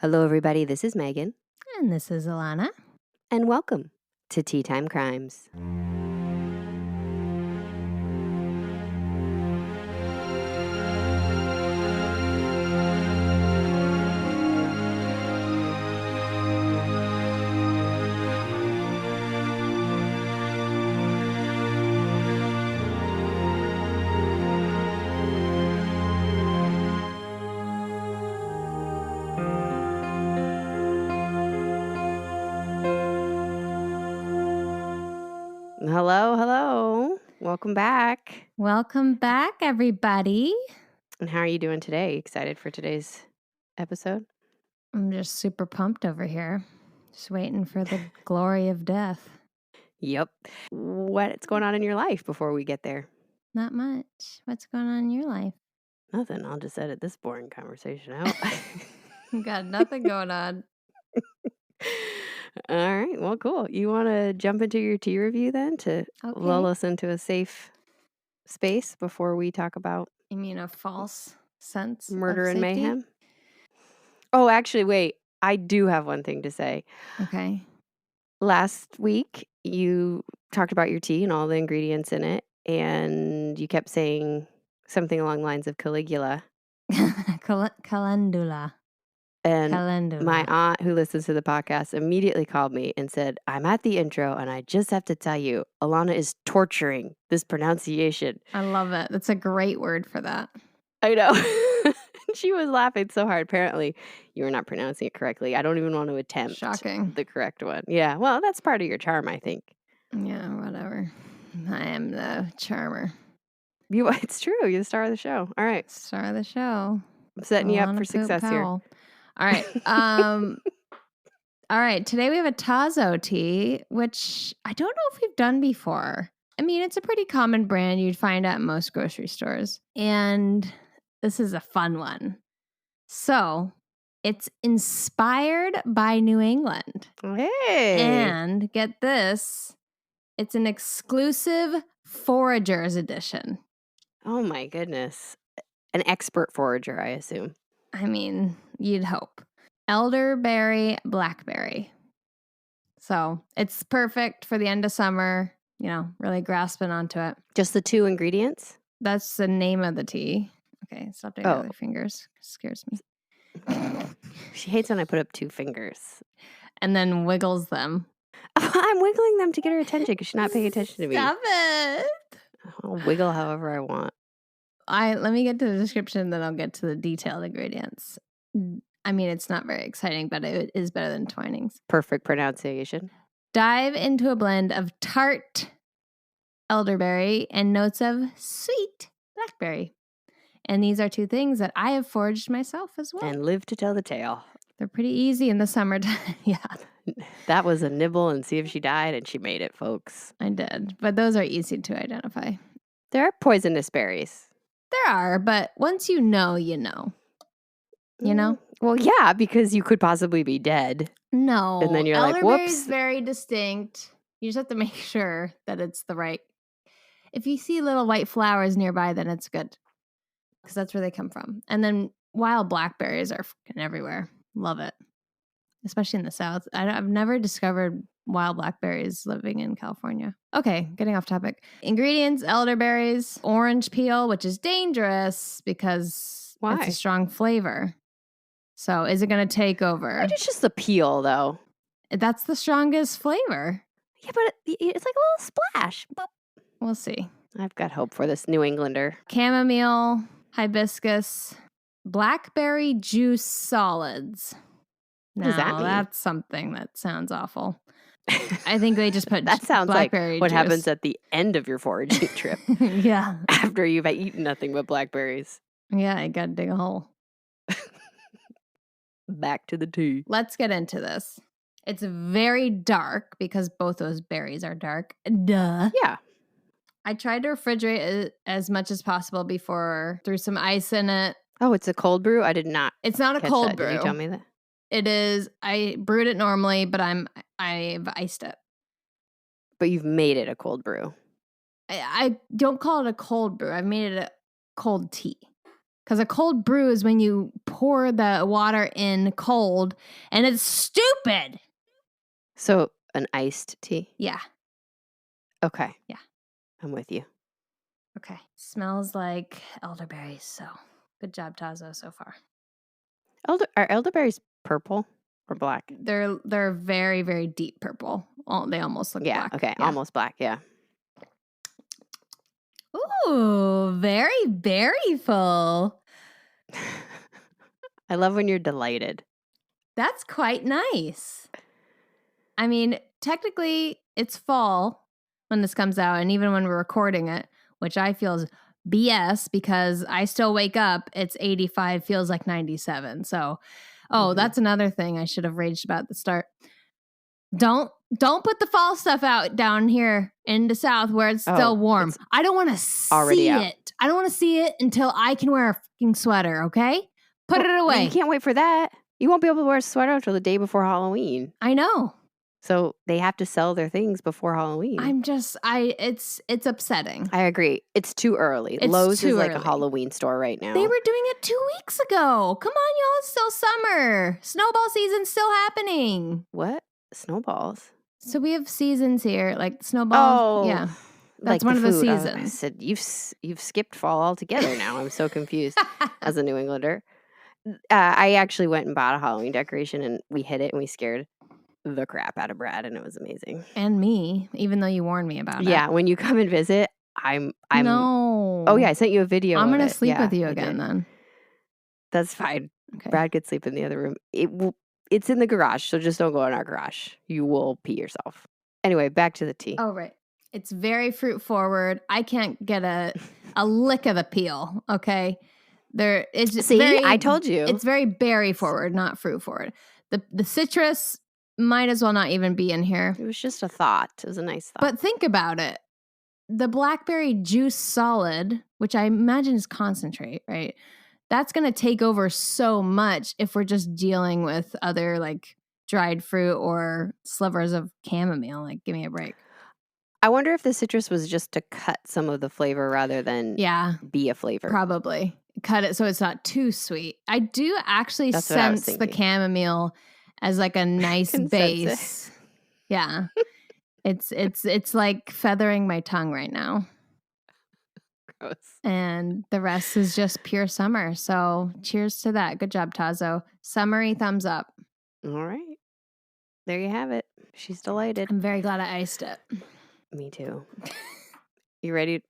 Hello, everybody. This is Megan, And this is Alana. and welcome to Tea Time Crimes. Hello. Welcome back. Welcome back, everybody. And how are you doing today? Excited for today's episode? I'm just super pumped over here. Just waiting for the glory of death. Yep. What's going on in your life before we get there? Not much. What's going on in your life? Nothing. I'll just edit this boring conversation out. Got nothing going on. All right. Well, cool. You want to jump into your tea review then to lull us into a safe space before we talk about You mean a false sense murder of and safety? mayhem? Oh, actually, wait. I do have one thing to say. Okay. Last week, you talked about your tea and all the ingredients in it, and you kept saying something along the lines of Caligula. Calendula. And Calendula. my aunt, who listens to the podcast, immediately called me and said, I'm at the intro, and I just have to tell you, Alana is torturing this pronunciation. I love it. That's a great word for that. I know. She was laughing so hard. Apparently, you were not pronouncing it correctly. I don't even want to attempt Shocking. the correct one. Yeah, well, that's part of your charm, I think. Yeah, whatever. I am the charmer. It's true. You're the star of the show. All right. Star of the show. I'm setting you up for Alana success Poop here. Powell. All right. All right. Today we have a Tazo tea, which I don't know if we've done before. I mean, it's a pretty common brand you'd find at most grocery stores. And this is a fun one. So it's inspired by New England. Hey. And get this, it's an exclusive Foragers edition. Oh, my goodness. An expert forager, I assume. I mean, you'd hope. Elderberry, Blackberry. So it's perfect for the end of summer, really grasping onto it. Just the two ingredients? That's the name of the tea. Okay, stop doing other fingers. Scares me. She hates when I put up two fingers. And then wiggles them. I'm wiggling them to get her attention because she's not paying attention to me. Stop it. I'll wiggle however I want. Let me get to the description, then I'll get to the detailed ingredients. I mean, it's not very exciting, but it is better than Twinings. Perfect pronunciation. Dive into a blend of tart elderberry and notes of sweet blackberry. And these are two things that I have foraged myself as well. And live to tell the tale. They're pretty easy in the summertime. Yeah. That was a nibble and see if she died, and she made it, folks. I did. But those are easy to identify. There are poisonous berries. There are, but once you know, you know. You know? Well, yeah, because you could possibly be dead. No. And then you're like, Elderberry whoops. is very distinct. You just have to make sure that it's the right. If you see little white flowers nearby, then it's good. Because that's where they come from. And then wild blackberries are fucking everywhere. Love it. Especially in the South. I've never discovered wild blackberries living in California. Okay, getting off topic. Ingredients, elderberries, orange peel, which is dangerous because it's a strong flavor. So is it going to take over? It's just the peel, though. That's the strongest flavor. Yeah, but it's like a little splash. Boop. We'll see. I've got hope for this New Englander. Chamomile, hibiscus, blackberry juice solids. What does that mean? That's something that sounds awful. I think they just put that sounds blackberry like what juice. happens at the end of your foraging trip. Yeah. After you've eaten nothing but blackberries. Yeah, I got to dig a hole. Back to the tea. Let's get into this. It's very dark because both those berries are dark. Duh. Yeah. I tried to refrigerate it as much as possible before, threw some ice in it. Oh, it's a cold brew? I did not. It's not a cold brew. Did you tell me that? It is. I brewed it normally, but I've iced it. But you've made it a cold brew. I don't call it a cold brew. I've made it a cold tea Because a cold brew is when you pour the water in cold, and it's stupid. So an iced tea? Yeah. Okay. Yeah. I'm with you. Okay. Smells like elderberries. So good job, Tazo, so far. Are elderberries purple or black? They're very, very deep purple. They almost look black. Okay. Yeah. Almost black. Yeah. Ooh, very, very full. I love when you're delighted. That's quite nice. I mean, technically, it's fall when this comes out, and even when we're recording it, which I feel is BS because I still wake up. It's 85, feels like 97. So, that's another thing I should have raged about at the start. Don't put the fall stuff out down here in the South where it's still warm. I don't want to see it. I don't want to see it until I can wear a fucking sweater, okay? Put it away. You can't wait for that. You won't be able to wear a sweater until the day before Halloween. I know. So they have to sell their things before Halloween. It's upsetting. I agree. It's too early. Lowe's is like a Halloween store right now. They were doing it 2 weeks ago. Come on, y'all. It's still summer. Snowball season's still happening. What? Snowballs? So we have seasons here, like snowballs. Yeah. That's one of the seasons. I said, you've skipped fall altogether now. I'm so confused as a New Englander. I actually went and bought a Halloween decoration, and we hit it, and we scared the crap out of Brad, and it was amazing. And me, even though you warned me about it. Yeah, when you come and visit, I'm No. Oh yeah, I sent you a video. I'm gonna sleep with you again then. That's fine. Okay. Brad could sleep in the other room. It's in the garage, so just don't go in our garage. You will pee yourself. Anyway, back to the tea. Oh right. It's very fruit forward. I can't get a lick of the peel. Okay. I told you. It's very berry forward, not fruit forward. The citrus might as well not even be in here. It was just a thought. It was a nice thought. But think about it. The blackberry juice solid, which I imagine is concentrate, right? That's going to take over so much if we're just dealing with other like dried fruit or slivers of chamomile. Like, give me a break. I wonder if the citrus was just to cut some of the flavor rather than be a flavor. Probably. Cut it so it's not too sweet. I do actually sense the chamomile as like a nice base. Yeah. It's like feathering my tongue right now. Gross. And the rest is just pure summer. So cheers to that. Good job, Tazo. Summery thumbs up. All right. There you have it. She's delighted. I'm very glad I iced it. Me too. You ready?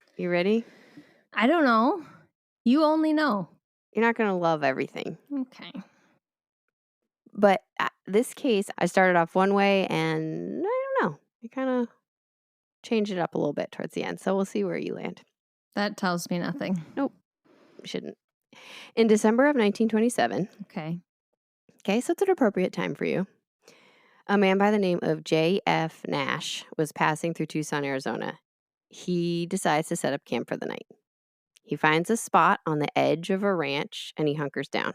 I don't know. You only know. You're not going to love everything. Okay. But this case, I started off one way, and I don't know. I kind of changed it up a little bit towards the end. So we'll see where you land. That tells me nothing. Nope. Shouldn't. In December of 1927. Okay, so it's an appropriate time for you. A man by the name of J.F. Nash was passing through Tucson, Arizona. He decides to set up camp for the night. He finds a spot on the edge of a ranch, and he hunkers down.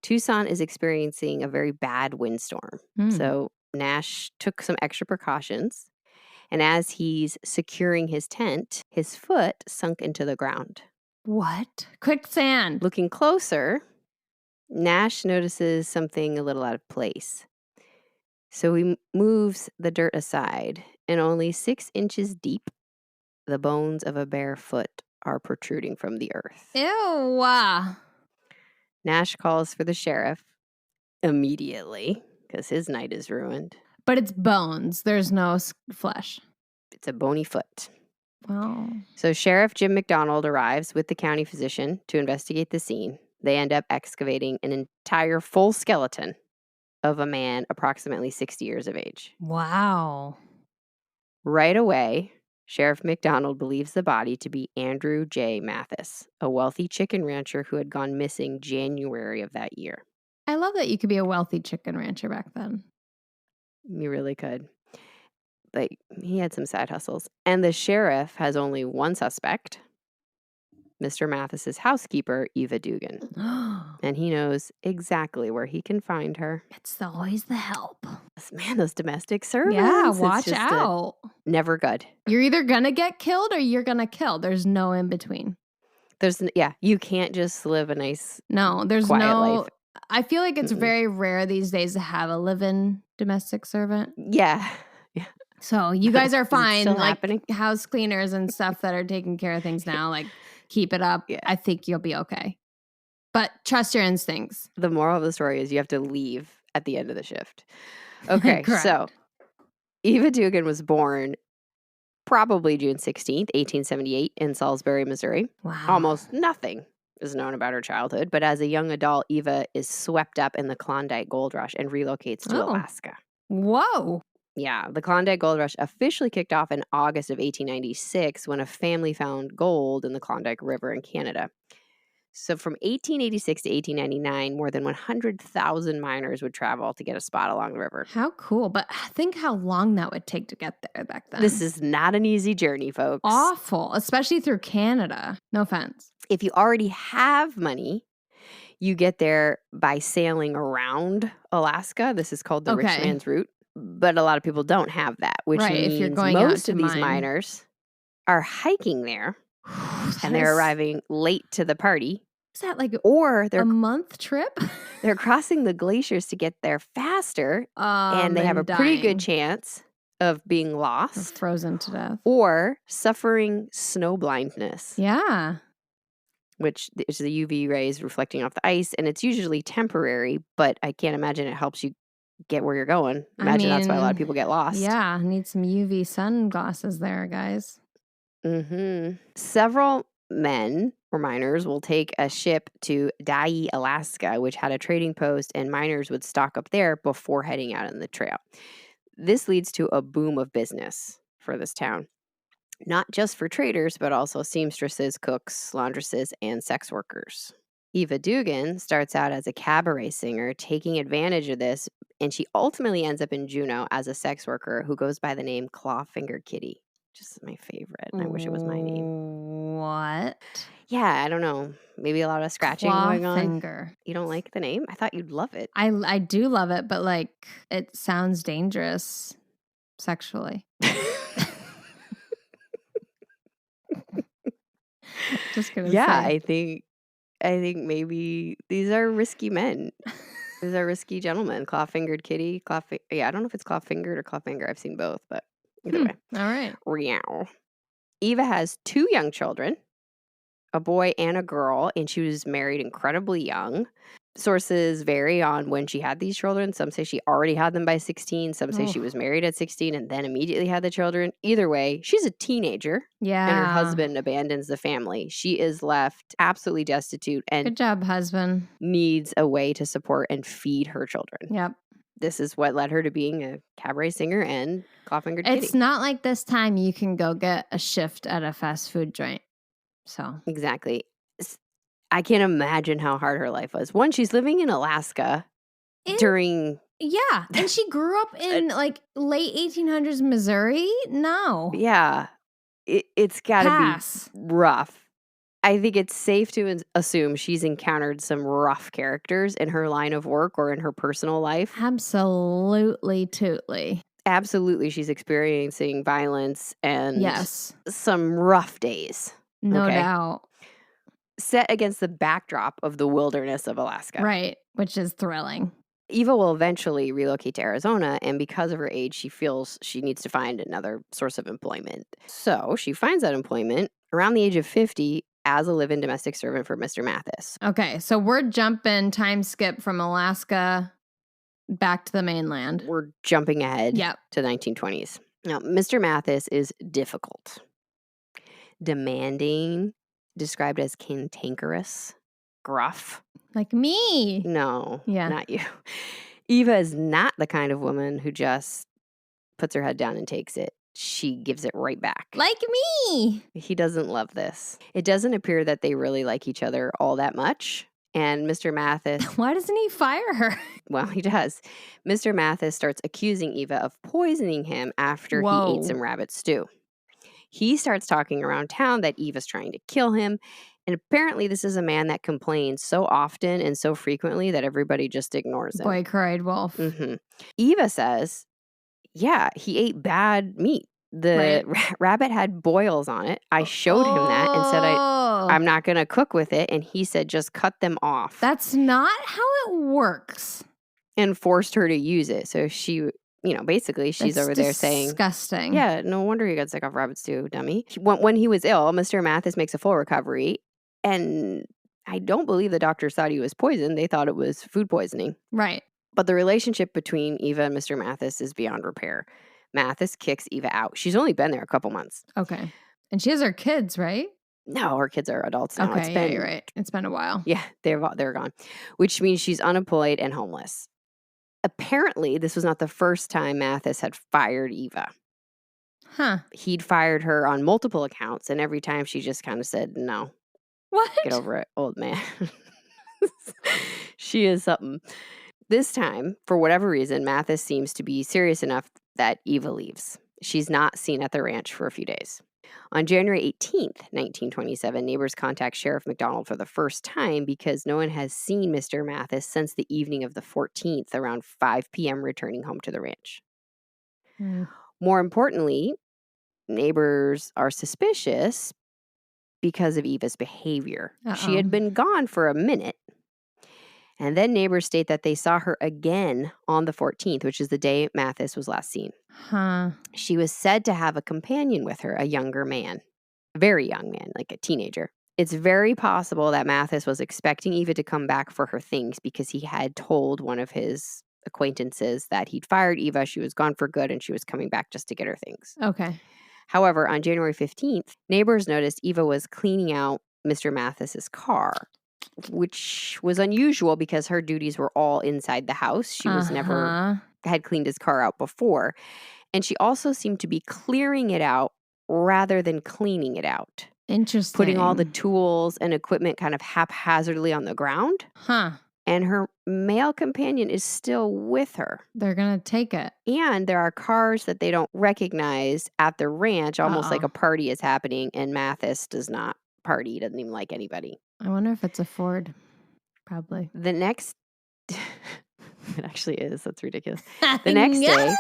Tucson is experiencing a very bad windstorm. So Nash took some extra precautions. And as he's securing his tent, his foot sunk into the ground. What? Quicksand. Looking closer, Nash notices something a little out of place. So he moves the dirt aside, and only 6 inches deep, the bones of a bare foot are protruding from the earth. Ew. Nash calls for the sheriff immediately because his night is ruined. But it's bones. There's no flesh. It's a bony foot. Wow. So Sheriff Jim McDonald arrives with the county physician to investigate the scene. They end up excavating an entire full skeleton of a man approximately 60 years of age. Wow. Right away, Sheriff McDonald believes the body to be Andrew J. Mathis, a wealthy chicken rancher who had gone missing January of that year. I love that you could be a wealthy chicken rancher back then. You really could. But he had some side hustles. And the sheriff has only one suspect, Mr. Mathis's housekeeper, Eva Dugan. And he knows exactly where he can find her. It's always the help. Man, those domestic servants. Yeah, watch out. Never good. You're either going to get killed or you're going to kill. There's no in between. You can't just live a nice, No, there's quiet life. I feel like it's Mm-mm. very rare these days to have a live-in domestic servant. Yeah. So you guys are Is it fine, still like happening? house cleaners and stuff that are taking care of things now. Like, keep it up. Yeah. I think you'll be okay. But trust your instincts. The moral of the story is you have to leave at the end of the shift. Okay, Correct. so Eva Dugan was born probably June 16th, 1878 in Salisbury, Missouri. Wow. Almost nothing is known about her childhood, but as a young adult, Eva is swept up in the Klondike Gold Rush and relocates to Alaska. Whoa. Yeah, the Klondike Gold Rush officially kicked off in August of 1896 when a family found gold in the Klondike River in Canada. So from 1886 to 1899, more than 100,000 miners would travel to get a spot along the river. How cool. But think how long that would take to get there back then. This is not an easy journey, folks. Awful, especially through Canada. No offense. If you already have money, you get there by sailing around Alaska. This is called the rich man's route. But a lot of people don't have that, which means if you're going out most to of these mine. miners are hiking there and they're arriving late to the party. Is that like or they're a month trip? They're crossing the glaciers to get there faster, and they have a pretty good chance of being Or lost frozen to death. or suffering snow blindness, Yeah. which is the UV rays reflecting off the ice, and it's usually temporary, but I can't imagine it helps you get where you're going. Imagine that's why a lot of people get lost. Yeah, need some UV sunglasses there, guys. Several men or miners will take a ship to Dyea, Alaska, which had a trading post, and miners would stock up there before heading out on the trail. This leads to a boom of business for this town, not just for traders, but also seamstresses, cooks, laundresses, and sex workers. Eva Dugan starts out as a cabaret singer, taking advantage of this, and she ultimately ends up in Juneau as a sex worker who goes by the name Clawfinger Kitty. Just my favorite. I wish it was my name. What? Yeah, I don't know. Maybe a lot of scratching going on. Clawfinger. You don't like the name? I thought you'd love it. I do love it, but like it sounds dangerous sexually. Just gonna say. I think maybe these are risky men. These are risky gentlemen. Claw-fingered kitty. I don't know if it's claw-fingered or claw-finger. I've seen both, but either way. All right. Meow. Eva has 2 young children, a boy and a girl, and she was married incredibly young. Sources vary on when she had these children. Some say she already had them by 16. Some say she was married at 16 and then immediately had the children. Either way, she's a teenager. Yeah. And her husband abandons the family. She is left absolutely destitute and good job, husband. Needs a way to support and feed her children. Yep. This is what led her to being a cabaret singer and claw-fingered kitty. It's not like this time you can go get a shift at a fast food joint. So exactly. I can't imagine how hard her life was. One, she's living in Alaska during... Yeah. And she grew up in like late 1800s Missouri? No. Yeah. It's got to be rough. I think it's safe to assume she's encountered some rough characters in her line of work or in her personal life. Absolutely, tootly. Absolutely. She's experiencing violence and some rough days. No doubt. Set against the backdrop of the wilderness of Alaska. Right, which is thrilling. Eva will eventually relocate to Arizona, and because of her age, she feels she needs to find another source of employment. So she finds that employment around the age of 50 as a live-in domestic servant for Mr. Mathis. Okay, so we're jumping time skip from Alaska back to the mainland. We're jumping ahead to the 1920s. Now, Mr. Mathis is difficult, demanding, described as cantankerous, gruff. Like me. No, not you. Eva is not the kind of woman who just puts her head down and takes it. She gives it right back. Like me. He doesn't love this. It doesn't appear that they really like each other all that much. And Mr. Mathis... Why doesn't he fire her? Well, he does. Mr. Mathis starts accusing Eva of poisoning him after he ate some rabbit stew. He starts talking around town that Eva's trying to kill him. And apparently this is a man that complains so often and so frequently that everybody just ignores him. Boy cried wolf. Eva says, yeah, he ate bad meat. The rabbit had boils on it. I showed him that and said I'm not going to cook with it. And he said, just cut them off. That's not how it works. And forced her to use it. So she, basically she's over there saying, disgusting. yeah, no wonder you got sick off rabbit stew, dummy. When he was ill, Mr. Mathis makes a full recovery. And I don't believe the doctors thought he was poisoned. They thought it was food poisoning. Right. But the relationship between Eva and Mr. Mathis is beyond repair. Mathis kicks Eva out. She's only been there a couple months. Okay. And she has her kids, right? No, her kids are adults now. Okay, you're right. It's been a while. Yeah, they're gone, which means she's unemployed and homeless. Apparently, this was not the first time Mathis had fired Eva. Huh. He'd fired her on multiple accounts, and every time she just kind of said, no. What? Get over it, old man. She is something. This time, for whatever reason, Mathis seems to be serious enough that Eva leaves. She's not seen at the ranch for a few days. On January 18th, 1927, neighbors contact Sheriff McDonald for the first time because no one has seen Mr. Mathis since the evening of the 14th, around 5 p.m., returning home to the ranch. More importantly, neighbors are suspicious because of Eva's behavior. She had been gone for a minute. And then neighbors state that they saw her again on the 14th, which is the day Mathis was last seen. Huh. She was said to have a companion with her, a younger man, a very young man, like a teenager. It's very possible that Mathis was expecting Eva to come back for her things because he had told one of his acquaintances that he'd fired Eva, she was gone for good, and she was coming back just to get her things. Okay. However, on January 15th, neighbors noticed Eva was cleaning out Mr. Mathis's car, which was unusual because her duties were all inside the house. She was never had cleaned his car out before. And she also seemed to be clearing it out rather than cleaning it out. Interesting. Putting all the tools and equipment kind of haphazardly on the ground. Huh. And her male companion is still with her. They're going to take it. And there are cars that they don't recognize at the ranch, almost like a party is happening. And Mathis does not party. He doesn't even like anybody. I wonder if it's a Ford. Probably. The next... It actually is. That's ridiculous. The next day,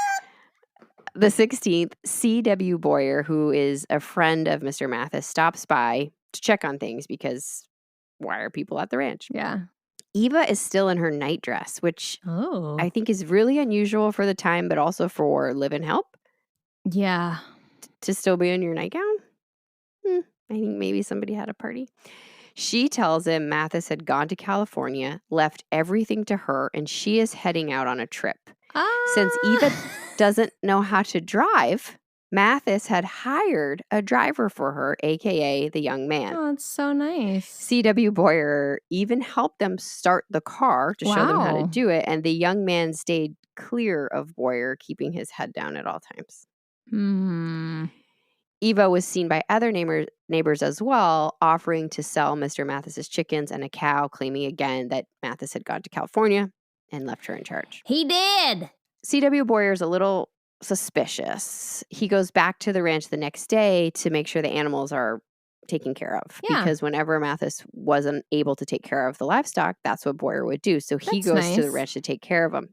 the 16th, C.W. Boyer, who is a friend of Mr. Mathis, stops by to check on things because why are people at the ranch? Yeah. Eva is still in her nightdress, which I think is really unusual for the time, but also for live-in help. Yeah. To still be in your nightgown? I think maybe somebody had a party. She tells him Mathis had gone to California, left everything to her, and she is heading out on a trip. Since Eva doesn't know how to drive, Mathis had hired a driver for her, a.k.a. the young man. Oh, that's so nice. C.W. Boyer even helped them start the car to show them how to do it, and the young man stayed clear of Boyer, keeping his head down at all times. Eva was seen by other neighbors as well, offering to sell Mr. Mathis's chickens and a cow, claiming again that Mathis had gone to California and left her in charge. He did! C.W. Boyer's a little suspicious. He goes back to the ranch the next day to make sure the animals are taken care of. Yeah. Because whenever Mathis wasn't able to take care of the livestock, that's what Boyer would do. So he goes to the ranch to take care of them.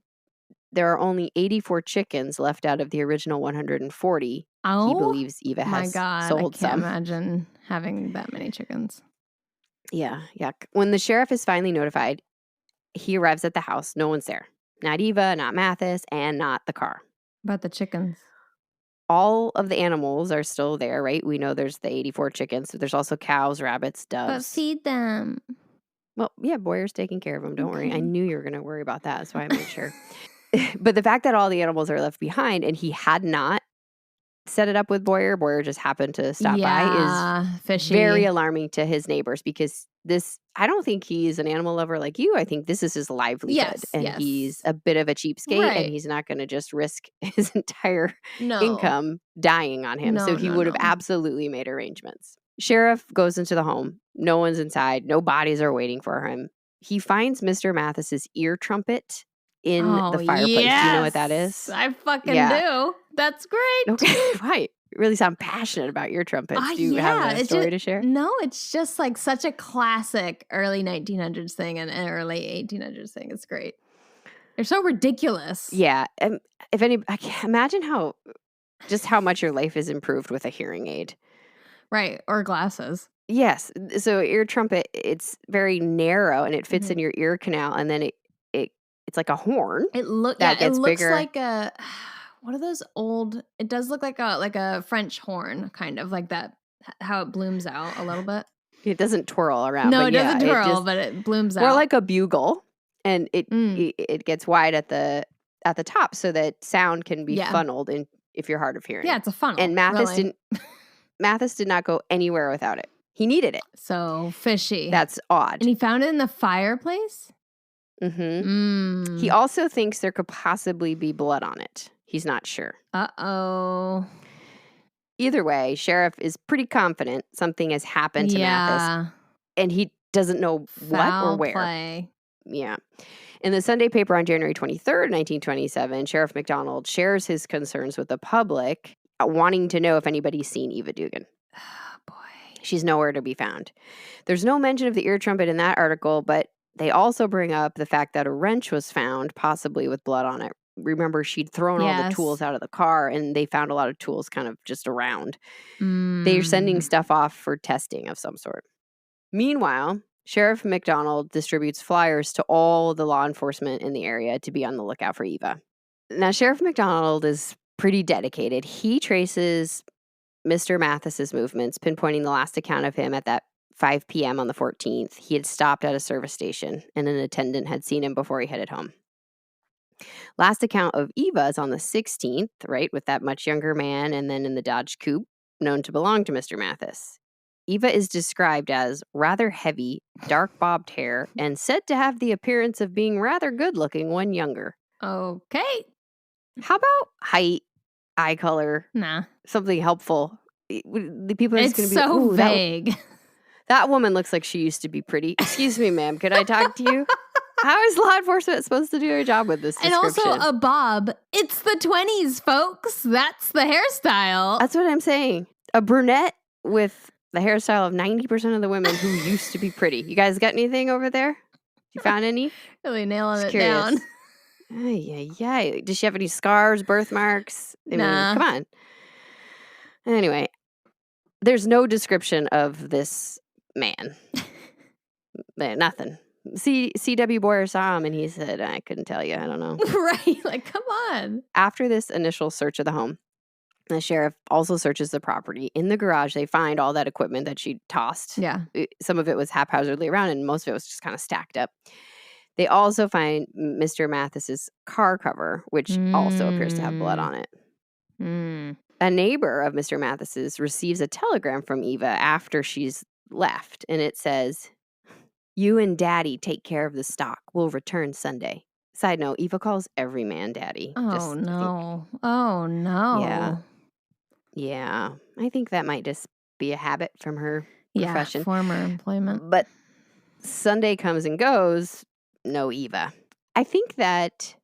There are only 84 chickens left out of the original 140. Oh, he believes Eva has sold some. I can't imagine having that many chickens. Yeah, yuck. When the sheriff is finally notified, he arrives at the house. No one's there. Not Eva, not Mathis, and not the car. About the chickens. All of the animals are still there, right? We know there's the 84 chickens. So there's also cows, rabbits, doves. But feed them. Well, yeah, Boyer's taking care of them. Don't worry. I knew you were going to worry about that. That's why I made sure. But the fact that all the animals are left behind and he had not set it up with Boyer just happened to stop by is fishy. Very alarming to his neighbors because I don't think he's an animal lover like you. I think this is his livelihood. He's a bit of a cheapskate and he's not going to just risk his entire income dying on him. So he would have absolutely made arrangements. Sheriff goes into the home. No one's inside. No bodies are waiting for him. He finds Mr. Mathis's ear trumpet in the fireplace. Yes. Do you know what that is? I fucking do. That's great. Okay, right. You really sound passionate about your trumpets. Do you have a story to share? No, it's just like such a classic early 1900s thing and early 1800s thing. It's great. They're so ridiculous. Yeah. I can't imagine how much your life is improved with a hearing aid. Right. Or glasses. Yes. So ear trumpet, it's very narrow and it fits in your ear canal, and then it's like a horn It that gets looks bigger. like a what are those old? It does look like a French horn, kind of like that. How it blooms out a little bit. It doesn't twirl around, No, but it yeah, doesn't it twirl, just but it blooms more out. like a bugle, and it Mm. it gets wide at the top so that sound can be Yeah. funneled in if you're hard of hearing. Yeah, it's a funnel. And really. Mathis did not go anywhere without it. He needed it. So fishy. That's odd. And he found it in the fireplace? Mm-hmm. He also thinks there could possibly be blood on it. He's not sure. Uh-oh. Either way, Sheriff is pretty confident something has happened to Mathis, and he doesn't know what or where. Play. Yeah. In the Sunday paper on January 23rd, 1927, Sheriff McDonald shares his concerns with the public, wanting to know if anybody's seen Eva Dugan. Oh, boy. She's nowhere to be found. There's no mention of the ear trumpet in that article, but they also bring up the fact that a wrench was found, possibly with blood on it. Remember, she'd thrown all the tools out of the car, and they found a lot of tools kind of just around. They're sending stuff off for testing of some sort. Meanwhile, Sheriff McDonald distributes flyers to all the law enforcement in the area to be on the lookout for Eva. Now, Sheriff McDonald is pretty dedicated. He traces Mr. Mathis's movements, pinpointing the last account of him at that 5 p.m. on the 14th. He had stopped at a service station, and an attendant had seen him before he headed home. Last account of Eva is on the 16th, right, with that much younger man, and then in the Dodge Coupe, known to belong to Mr. Mathis. Eva is described as rather heavy, dark bobbed hair, and said to have the appearance of being rather good looking when younger. Okay. How about height, eye color? Nah. Something helpful. The people are just going It's to be so vague. That woman looks like she used to be pretty. Excuse me, ma'am. Could I talk to you? How is law enforcement supposed to do their job with this description? And also a bob. It's the 20s, folks. That's the hairstyle. That's what I'm saying. A brunette with the hairstyle of 90% of the women who used to be pretty. You guys got anything over there? You found any? Really nailing it down. Yeah. Does she have any scars, birthmarks? I mean, come on. Anyway, there's no description of this man. Nothing. C.W. Boyer saw him and he said, I couldn't tell you. I don't know. Right. Like, come on. After this initial search of the home, the sheriff also searches the property. In the garage, they find all that equipment that she tossed. Yeah. Some of it was haphazardly around and most of it was just kind of stacked up. They also find Mr. Mathis's car cover, which also appears to have blood on it. A neighbor of Mr. Mathis's receives a telegram from Eva after she's left, and it says, "You and Daddy take care of the stock. We'll return Sunday." Side note, Eva calls every man Daddy. Oh, no. Oh, no. Yeah. I think that might just be a habit from her profession. Former employment. But Sunday comes and goes, no Eva. I think that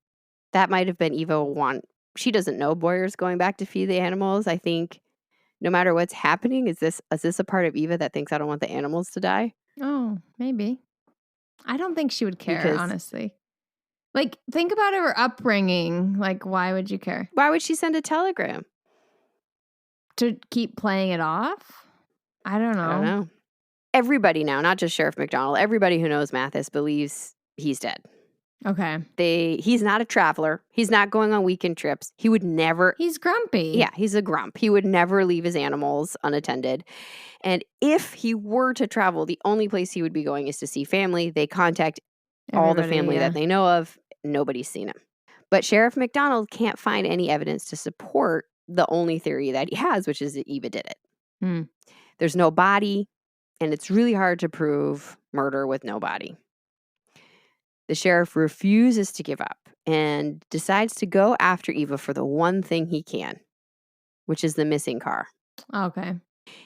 might have been Eva she doesn't know Boyer's going back to feed the animals. I think no matter what's happening, is this a part of Eva that thinks I don't want the animals to die? Oh, maybe. I don't think she would care, honestly. Like, think about her upbringing. Like, why would you care? Why would she send a telegram? To keep playing it off? I don't know. Everybody now, not just Sheriff McDonald, everybody who knows Mathis believes he's dead. Okay. He's not a traveler. He's not going on weekend trips. He would never. He's grumpy. Yeah, he's a grump. He would never leave his animals unattended. And if he were to travel, the only place he would be going is to see family. They contact all the family that they know of. Nobody's seen him. But Sheriff McDonald can't find any evidence to support the only theory that he has, which is that Eva did it. There's no body, and it's really hard to prove murder with no body. The sheriff refuses to give up and decides to go after Eva for the one thing he can, which is the missing car. Okay.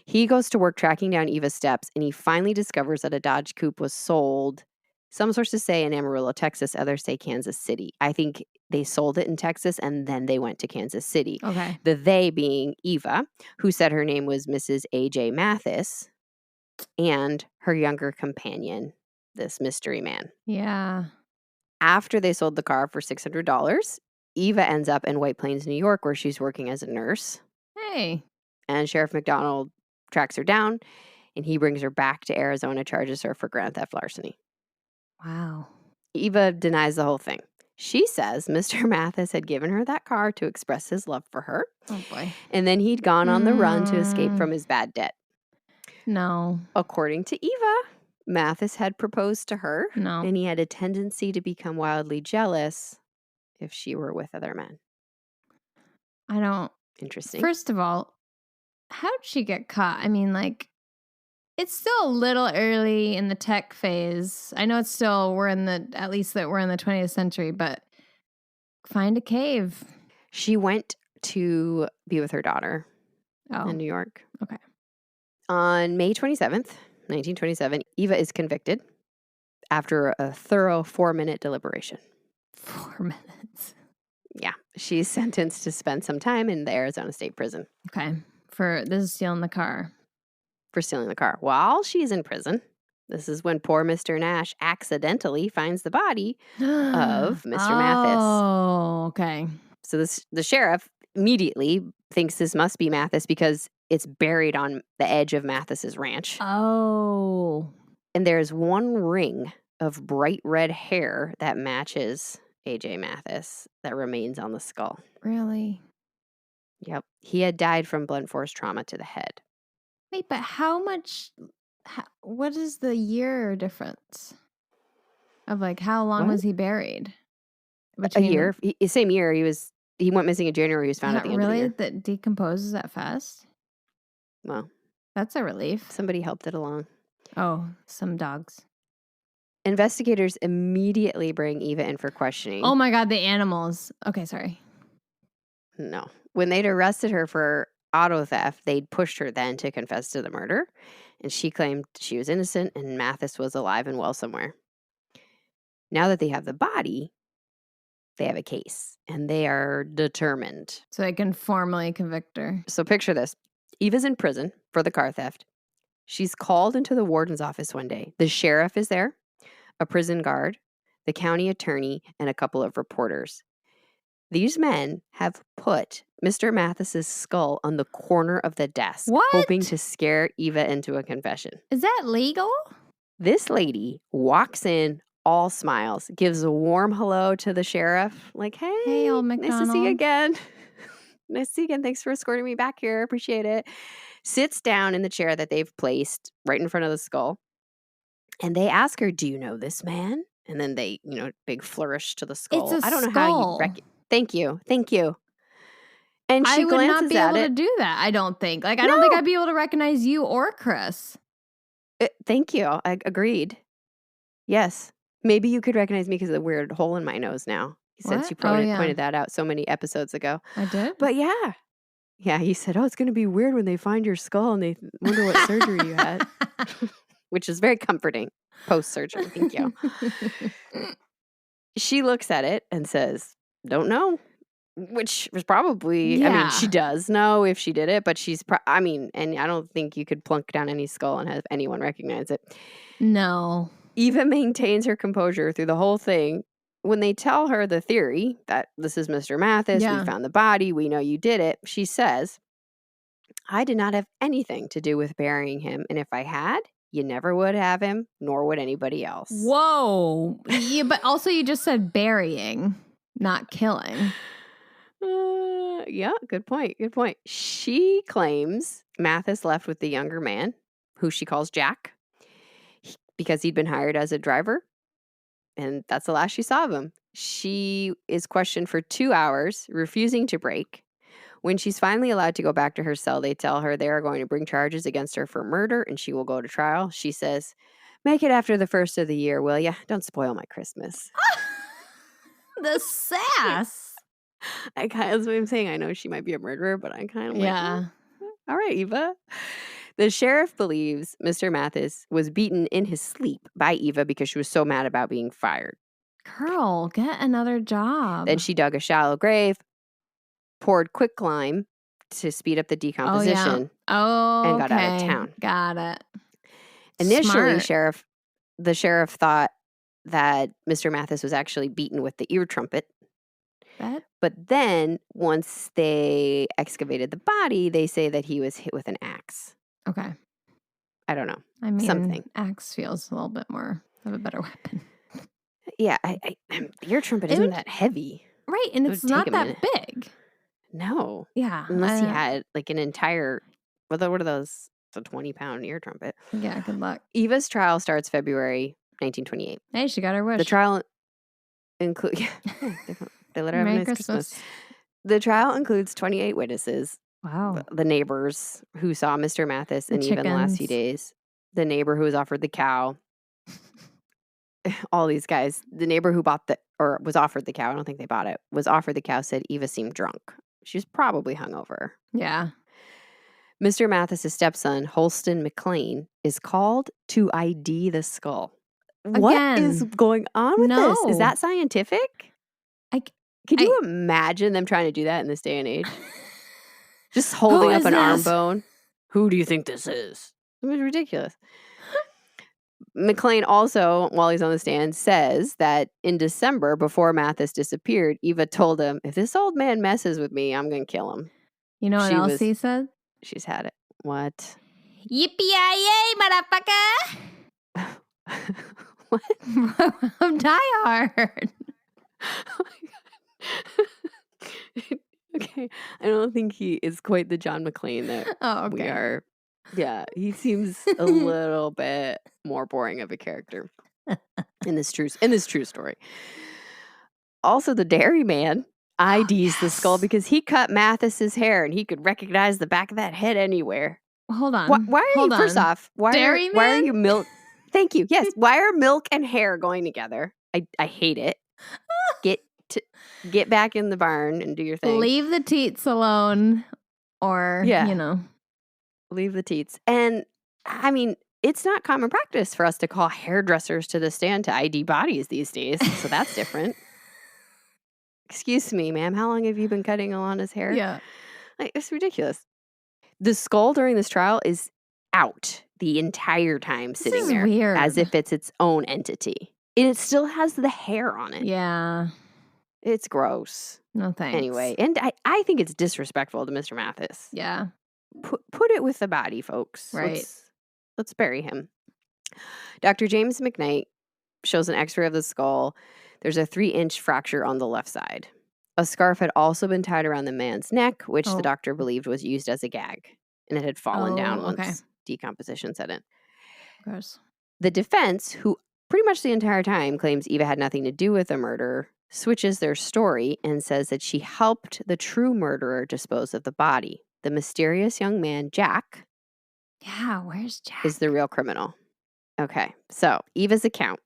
He goes to work tracking down Eva's steps, and he finally discovers that a Dodge Coupe was sold. Some sources say in Amarillo, Texas. Others say Kansas City. I think they sold it in Texas, and then they went to Kansas City. Okay. The they being Eva, who said her name was Mrs. A.J. Mathis, and her younger companion, this mystery man. Yeah. After they sold the car for $600, Eva ends up in White Plains, New York, where she's working as a nurse. Hey. And Sheriff McDonald tracks her down. and he brings her back to Arizona, charges her for grand theft larceny. Wow. Eva denies the whole thing. She says Mr. Mathis had given her that car to express his love for her, Oh, boy. and then he'd gone on the run to escape from his bad debt. No. According to Eva, Mathis had proposed to her, No. and he had a tendency to become wildly jealous if she were with other men. I don't. Interesting. First of all, how'd she get caught? I mean, like, it's still a little early in the tech phase. I know it's still, at least that we're in the 20th century, but find a cave. She went to be with her daughter in New York. Okay. On May 27th, 1927, Eva is convicted after a thorough 4-minute deliberation. 4 minutes. Yeah. She's sentenced to spend some time in the Arizona State Prison. Okay. This is stealing the car. For stealing the car. While she's in prison, this is when poor Mr. Nash accidentally finds the body of Mr. Mathis. Oh, okay. So the sheriff immediately thinks this must be Mathis because it's buried on the edge of Mathis's ranch. Oh. And there's one ring of bright red hair that matches A.J. Mathis that remains on the skull. Really? Yep. He had died from blunt force trauma to the head. Wait, but what is the year difference? Of like, how long was he buried? A year. Same year. He went missing in January. He was found at the end of the year. Really? That decomposes that fast? Well. That's a relief. Somebody helped it along. Oh, some dogs. Investigators immediately bring Eva in for questioning. Oh my God, the animals. Okay, sorry. No. When they'd arrested her for auto theft, they'd pushed her then to confess to the murder. And she claimed she was innocent and Mathis was alive and well somewhere. Now that they have the body, they have a case and they are determined. So they can formally convict her. So picture this. Eva's in prison for the car theft. She's called into the warden's office one day. The sheriff is there, a prison guard, the county attorney, and a couple of reporters. These men have put Mr. Mathis's skull on the corner of the desk, hoping to scare Eva into a confession. Is that legal? This lady walks in, all smiles, gives a warm hello to the sheriff, like, hey old McDonald. Nice to see you again. Nice to see you again. Thanks for escorting me back here. Appreciate it. Sits down in the chair that they've placed right in front of the skull. And they ask her, do you know this man? And then they, big flourish to the skull. It's a I don't know skull. how you Thank you. And she I would glances not be at able it. to do that, I don't think. Like, I don't think I'd be able to recognize you or Chris. Thank you. I agreed. Yes. Maybe you could recognize me because of the weird hole in my nose now. Since you pointed that out so many episodes ago. I did? But yeah. Yeah, he said, it's going to be weird when they find your skull and they wonder what surgery you had. Which is very comforting post-surgery. Thank you. She looks at it and says, don't know. Which was probably, she does know if she did it, but she's, and I don't think you could plunk down any skull and have anyone recognize it. No. Eva maintains her composure through the whole thing. When they tell her the theory that this is Mr. Mathis, we found the body, we know you did it, she says, I did not have anything to do with burying him, and if I had, you never would have him, nor would anybody else. Whoa. Yeah, but also you just said burying, not killing. Yeah, good point. Good point. She claims Mathis left with the younger man, who she calls Jack, because he'd been hired as a driver. And that's the last she saw of him. She is questioned for 2 hours, refusing to break. When she's finally allowed to go back to her cell, they tell her they are going to bring charges against her for murder and she will go to trial. She says, make it after the first of the year, will ya? Don't spoil my Christmas. The sass. That's what I'm saying. I know she might be a murderer, but I kind of like, all right, Eva. The sheriff believes Mr. Mathis was beaten in his sleep by Eva because she was so mad about being fired. Girl, get another job. Then she dug a shallow grave, poured quicklime to speed up the decomposition, and got out of town. Got it. Initially, the sheriff thought that Mr. Mathis was actually beaten with the ear trumpet. But then, once they excavated the body, they say that he was hit with an axe. Okay. I don't know. I mean, Something. axe feels a little bit more of a better weapon. Yeah, the ear trumpet It isn't would- that heavy. Right, and It it's would take not a that minute. big. No. Yeah. Unless he had like an entire, what are those? It's a 20-pound ear trumpet. Yeah, good luck. Eva's trial starts February 1928. Hey, she got her wish. The trial includes, they let her have a Merry nice Christmas. Christmas. The trial includes 28 witnesses. Wow. The neighbors who saw Mr. Mathis The and Eva in the last few chickens. days. The neighbor who was offered the cow. All these guys. The neighbor who was offered the cow, I don't think they bought it, was offered the cow, said Eva seemed drunk. She was probably hungover. Yeah. Mr. Mathis's stepson, Holston McLean, is called to ID the skull. What is Again. going on with this? Is No. that scientific? Can you imagine them trying to do that in this day and age? Just holding Who up is an arm this? bone. Who do you think this is? It was ridiculous. McLean also, while he's on the stand, says that in December, before Mathis disappeared, Eva told him, if this old man messes with me, I'm going to kill him. You know what else he said? She's had it. What? Yippee-yay, motherfucker! What? From Die Hard. Oh my God. Okay. I don't think he is quite the John McClane that we are. Yeah, he seems a little bit more boring of a character in this true story. Also, the dairyman IDs the skull because he cut Mathis's hair and he could recognize the back of that head anywhere. Hold on. Why are you, first off, why are you milk? Thank you. Yes. Why are milk and hair going together? I hate it. Get back in the barn and do your thing. Leave the teats alone, or, leave the teats. And I mean, it's not common practice for us to call hairdressers to the stand to ID bodies these days. So that's different. Excuse me, ma'am. How long have you been cutting Alana's hair? Yeah. It's ridiculous. The skull during this trial is out the entire time, sitting there. Weird. As if it's its own entity. And it still has the hair on it. Yeah. It's gross. No thanks. Anyway, and I think it's disrespectful to Mr. Mathis. Yeah. Put it with the body, folks. Right. Let's bury him. Dr. James McKnight shows an x-ray of the skull. There's a 3-inch fracture on the left side. A scarf had also been tied around the man's neck, which the doctor believed was used as a gag. And it had fallen down once decomposition set in. Of course. The defense, who pretty much the entire time claims Eva had nothing to do with the murder, switches their story and says that she helped the true murderer dispose of the body. The mysterious young man, Jack. Yeah, where's Jack? Is the real criminal. Okay, so Eva's account.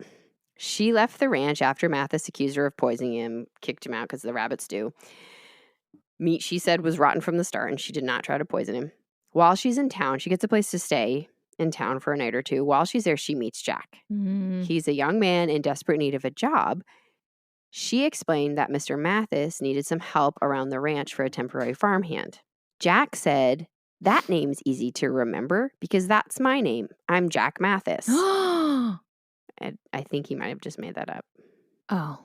She left the ranch after Mathis accused her of poisoning him, kicked him out because the rabbits do. Meat, she said, was rotten from the start, and she did not try to poison him. While she's in town, she gets a place to stay in town for a night or two. While she's there, she meets Jack. Mm. He's a young man in desperate need of a job. She explained that Mr. Mathis needed some help around the ranch for a temporary farmhand. Jack said, that name's easy to remember because that's my name. I'm Jack Mathis. I think he might have just made that up. Oh.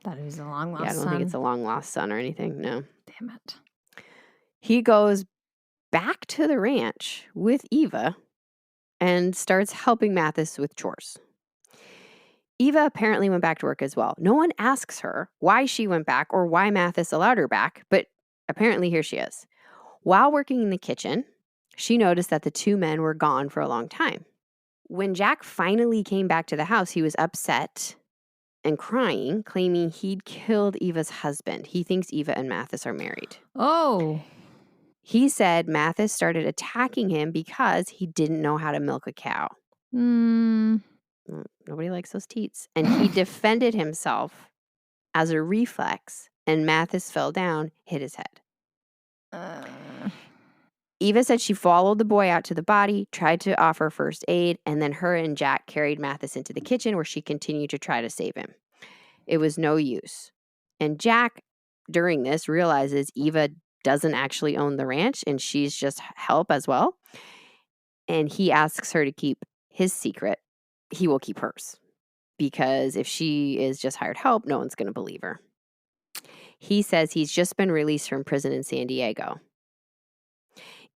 Thought he was a long lost son. Yeah, I don't think it's a long lost son or anything. No. Damn it. He goes back to the ranch with Eva and starts helping Mathis with chores. Eva apparently went back to work as well. No one asks her why she went back or why Mathis allowed her back, but apparently here she is. While working in the kitchen, she noticed that the two men were gone for a long time. When Jack finally came back to the house, he was upset and crying, claiming he'd killed Eva's husband. He thinks Eva and Mathis are married. Oh. He said Mathis started attacking him because he didn't know how to milk a cow. Nobody likes those teats. And he defended himself as a reflex, and Mathis fell down, hit his head. Eva said she followed the boy out to the body, tried to offer first aid, and then her and Jack carried Mathis into the kitchen where she continued to try to save him. It was no use. And Jack, during this, realizes Eva doesn't actually own the ranch and she's just help as well. And he asks her to keep his secret. He will keep hers. Because if she is just hired help, no one's going to believe her. He says he's just been released from prison in San Diego.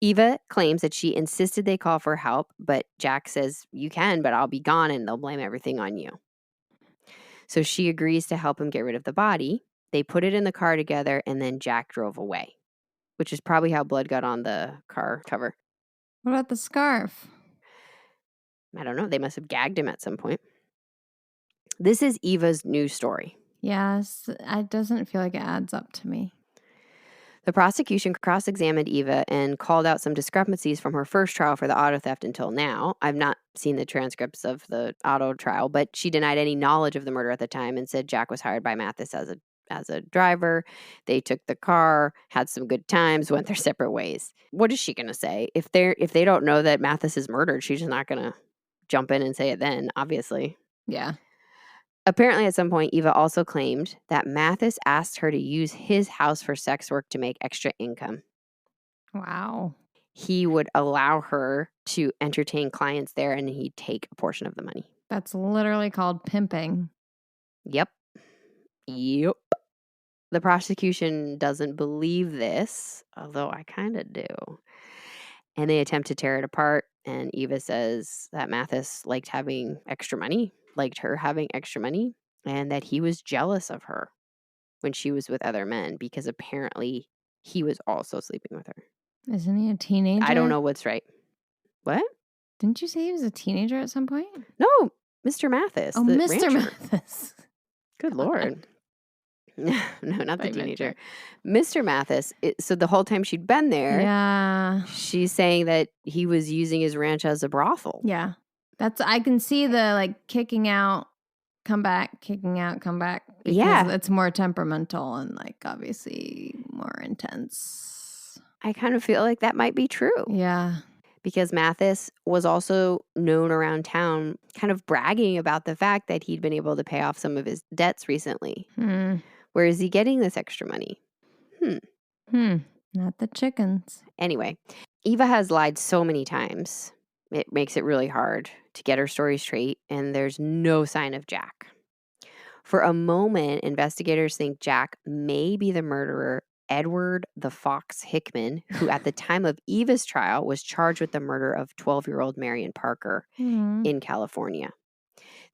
Eva claims that she insisted they call for help, but Jack says, "You can, but I'll be gone and they'll blame everything on you." So she agrees to help him get rid of the body. They put it in the car together, and then Jack drove away, which is probably how blood got on the car cover. What about the scarf? I don't know. They must have gagged him at some point. This is Eva's new story. Yes, it doesn't feel like it adds up to me. The prosecution cross-examined Eva and called out some discrepancies from her first trial for the auto theft until now. I've not seen the transcripts of the auto trial, but she denied any knowledge of the murder at the time and said Jack was hired by Mathis as a driver. They took the car, had some good times, went their separate ways. What is she going to say? If they don't know that Mathis is murdered, she's just not going to jump in and say it then, obviously. Yeah. Apparently, at some point, Eva also claimed that Mathis asked her to use his house for sex work to make extra income. Wow. He would allow her to entertain clients there and he'd take a portion of the money. That's literally called pimping. Yep. The prosecution doesn't believe this, although I kind of do. And they attempt to tear it apart. And Eva says that Mathis liked her having extra money, and that he was jealous of her when she was with other men because apparently he was also sleeping with her. Isn't he a teenager? I don't know what's right. What? Didn't you say he was a teenager at some point? No, Mr. Mathis. Oh, the Mr. rancher. Mathis. Good Lord. No, not the I meant teenager. Mr. Mathis. So the whole time she'd been there, Yeah. she's saying that he was using his ranch as a brothel. Yeah. I can see the like kicking out, come back, kicking out, come back. Because Yeah. it's more temperamental and like obviously more intense. I kind of feel like that might be true. Yeah. Because Mathis was also known around town kind of bragging about the fact that he'd been able to pay off some of his debts recently. Where is he getting this extra money? Not the chickens. Anyway, Eva has lied so many times. It makes it really hard to get her story straight, and there's no sign of Jack. For a moment, investigators think Jack may be the murderer, Edward the Fox Hickman, who at the time of Eva's trial was charged with the murder of 12-year-old Marion Parker in California.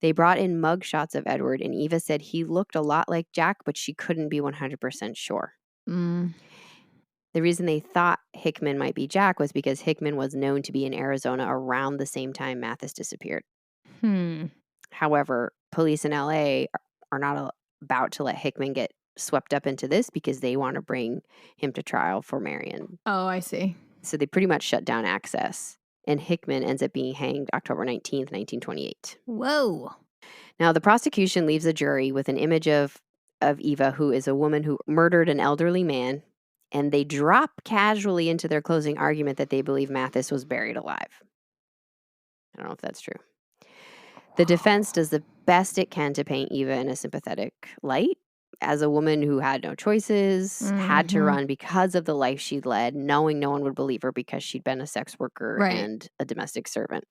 They brought in mugshots of Edward, and Eva said he looked a lot like Jack, but she couldn't be 100% sure. The reason they thought Hickman might be Jack was because Hickman was known to be in Arizona around the same time Mathis disappeared. However, police in LA are not about to let Hickman get swept up into this because they want to bring him to trial for Marion. Oh, I see. So they pretty much shut down access. And Hickman ends up being hanged October 19th, 1928. Whoa. Now, the prosecution leaves the jury with an image of Eva, who is a woman who murdered an elderly man, and they drop casually into their closing argument that they believe Mathis was buried alive. I don't know if that's true. The defense does the best it can to paint Eva in a sympathetic light as a woman who had no choices, had to run because of the life she'd led, knowing no one would believe her because she'd been a sex worker and a domestic servant.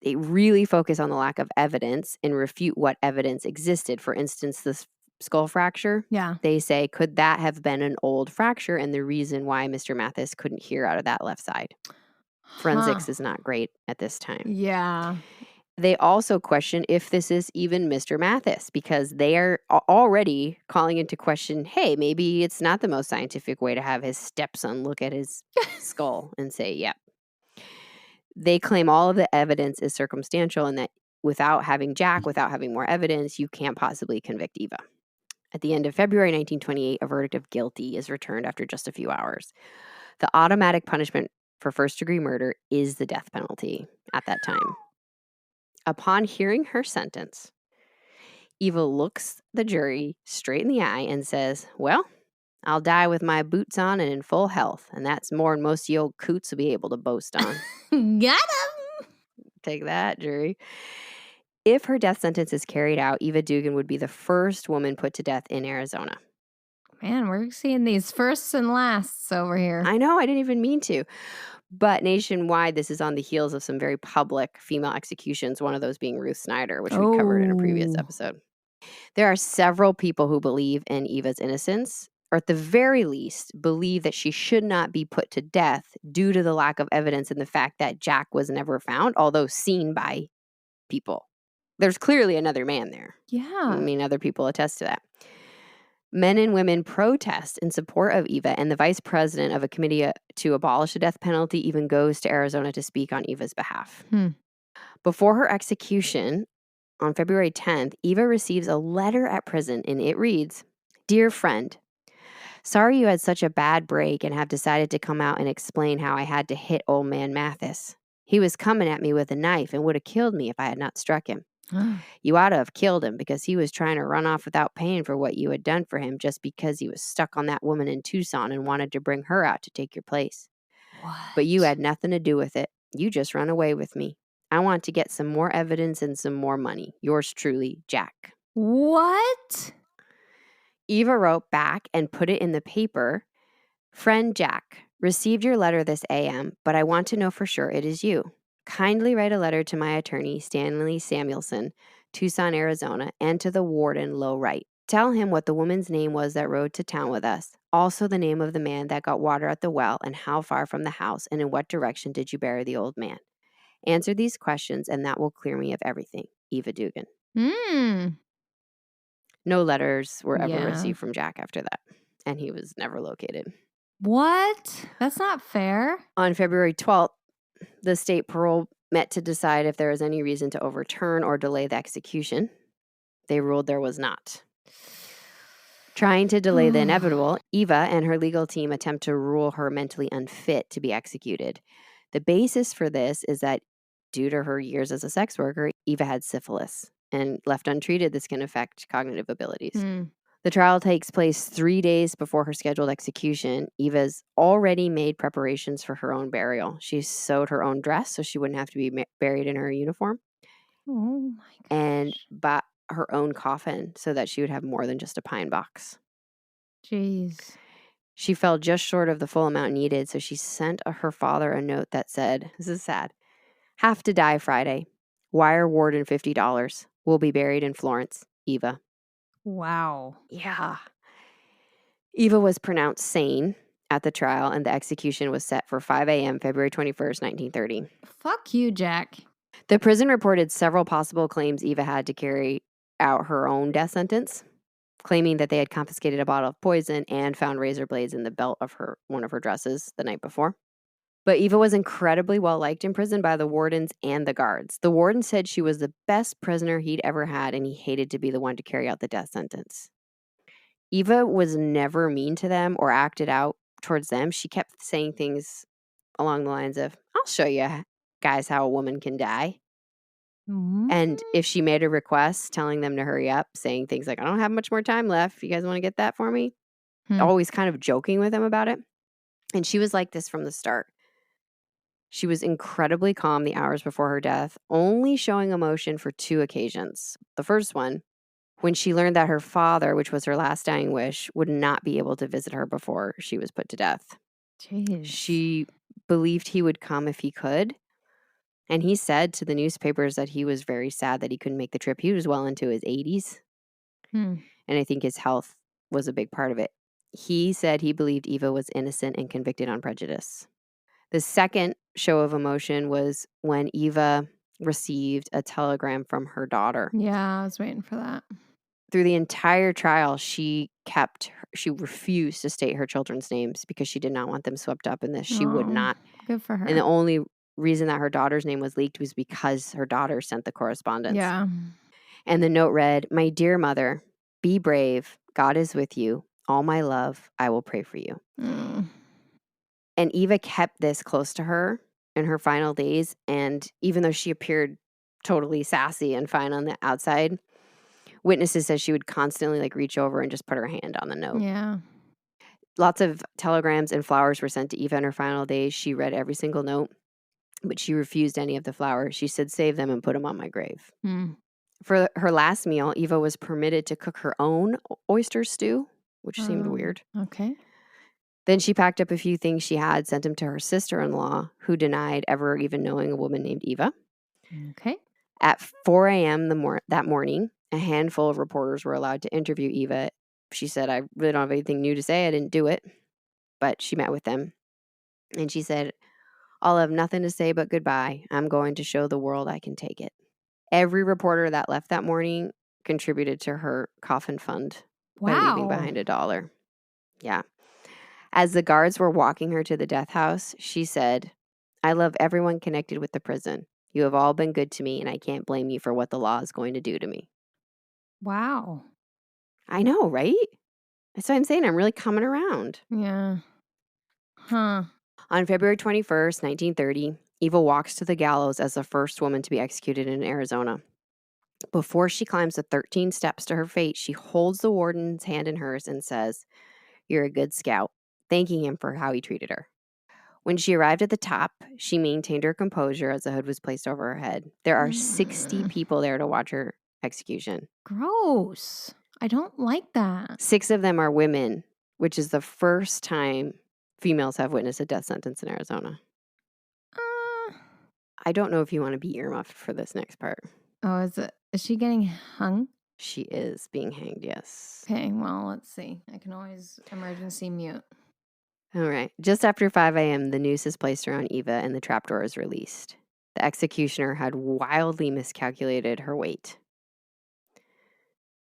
They really focus on the lack of evidence and refute what evidence existed. For instance, this skull fracture. Yeah. They say, could that have been an old fracture and the reason why Mr. Mathis couldn't hear out of that left side? Forensics is not great at this time. Yeah. They also question if this is even Mr. Mathis because they are already calling into question, hey, maybe it's not the most scientific way to have his stepson look at his skull and say, yep. They claim all of the evidence is circumstantial and that without having Jack, without having more evidence, you can't possibly convict Eva. At the end of February 1928, a verdict of guilty is returned after just a few hours. The automatic punishment for first-degree murder is the death penalty at that time. Upon hearing her sentence, Eva looks the jury straight in the eye and says, well, I'll die with my boots on and in full health, and that's more than most of you old coots will be able to boast on. Got him! Take that, jury. If her death sentence is carried out, Eva Dugan would be the first woman put to death in Arizona. Man, we're seeing these firsts and lasts over here. I know, I didn't even mean to. But nationwide, this is on the heels of some very public female executions, one of those being Ruth Snyder, which we covered in a previous episode. There are several people who believe in Eva's innocence. or at the very least, believe that she should not be put to death due to the lack of evidence and the fact that Jack was never found, although seen by people. There's clearly another man there. I Yeah. mean, other people attest to that. Men and women protest in support of Eva, and the vice president of a committee to abolish the death penalty even goes to Arizona to speak on Eva's behalf. Before her execution on February 10th, Eva receives a letter at prison, and it reads, "Dear friend, sorry you had such a bad break and have decided to come out and explain how I had to hit old man Mathis. He was coming at me with a knife and would have killed me if I had not struck him. You ought to have killed him because he was trying to run off without paying for what you had done for him just because he was stuck on that woman in Tucson and wanted to bring her out to take your place. But you had nothing to do with it. You just run away with me. I want to get some more evidence and some more money. Yours truly, Jack." What? Eva wrote back and put it in the paper. "Friend Jack, received your letter this AM, but I want to know for sure it is you. Kindly write a letter to my attorney, Stanley Samuelson, Tucson, Arizona, and to the warden, Low Wright. Tell him what the woman's name was that rode to town with us, also the name of the man that got water at the well, and how far from the house, and in what direction did you bury the old man. Answer these questions, and that will clear me of everything. Eva Dugan." No letters were ever received from Jack after that, and he was never located. What? That's not fair. On February 12th, the state parole met to decide if there was any reason to overturn or delay the execution. They ruled there was not. Trying to delay the inevitable, Eva and her legal team attempt to rule her mentally unfit to be executed. The basis for this is that due to her years as a sex worker, Eva had syphilis, and left untreated, this can affect cognitive abilities. The trial takes place 3 days before her scheduled execution. Eva's already made preparations for her own burial. She sewed her own dress so she wouldn't have to be buried in her uniform. Oh my gosh. And bought her own coffin so that she would have more than just a pine box. Jeez. She fell just short of the full amount needed, so she sent her father a note that said, this is sad, "Have to die Friday. Wire warden $50. Will be buried in Florence. Eva." Wow. Yeah. Eva was pronounced sane at the trial, and the execution was set for 5 a.m. February 21st, 1930. Fuck you, Jack. The prison reported several possible claims Eva had to carry out her own death sentence, claiming that they had confiscated a bottle of poison and found razor blades in the belt of one of her dresses the night before. But Eva was incredibly well liked in prison by the wardens and the guards. The warden said she was the best prisoner he'd ever had, and he hated to be the one to carry out the death sentence. Eva was never mean to them or acted out towards them. She kept saying things along the lines of, "I'll show you guys how a woman can die." And if she made a request, telling them to hurry up, saying things like, "I don't have much more time left. You guys want to get that for me?" Always kind of joking with them about it. And she was like this from the start. She was incredibly calm the hours before her death, only showing emotion for 2 occasions. The first one, when she learned that her father, which was her last dying wish, would not be able to visit her before she was put to death. Jeez. She believed he would come if he could. And he said to the newspapers that he was very sad that he couldn't make the trip. He was well into his 80s. And I think his health was a big part of it. He said he believed Eva was innocent and convicted on prejudice. The second show of emotion was when Eva received a telegram from her daughter. Yeah, I was waiting for that. Through the entire trial, she refused to state her children's names because she did not want them swept up in this. She would not. Good for her. And the only reason that her daughter's name was leaked was because her daughter sent the correspondence. Yeah. And the note read, "My dear mother, be brave. God is with you. All my love. I will pray for you." And Eva kept this close to her in her final days. And even though she appeared totally sassy and fine on the outside, witnesses said she would constantly reach over and just put her hand on the note. Yeah. Lots of telegrams and flowers were sent to Eva in her final days. She read every single note, but she refused any of the flowers. She said, "Save them and put them on my grave." For her last meal, Eva was permitted to cook her own oyster stew, which seemed weird. Okay. Then she packed up a few things she had, sent them to her sister-in-law, who denied ever even knowing a woman named Eva. Okay. At 4 a.m. that morning, a handful of reporters were allowed to interview Eva she said, I really don't have anything new to say. I didn't do it. But she met with them. And she said, I'll have nothing to say but goodbye. I'm going to show the world I can take it. Every reporter that left that morning contributed to her coffin fund by leaving behind $1. Yeah. As the guards were walking her to the death house, she said, I love everyone connected with the prison. You have all been good to me, and I can't blame you for what the law is going to do to me. Wow. I know, right? That's what I'm saying. I'm really coming around. Yeah. Huh. On February 21st, 1930, Eva walks to the gallows as the first woman to be executed in Arizona. Before she climbs the 13 steps to her fate, she holds the warden's hand in hers and says, You're a good scout, thanking him for how he treated her. When she arrived at the top, she maintained her composure as the hood was placed over her head. There are 60 people there to watch her execution. Gross. I don't like that. 6 of them are women, which is the first time females have witnessed a death sentence in Arizona. I don't know if you want to be earmuffed for this next part. Oh, is she getting hung? She is being hanged, yes. Okay, well, let's see. I can always emergency mute. All right. Just after 5 a.m., the noose is placed around Eva and the trapdoor is released. The executioner had wildly miscalculated her weight.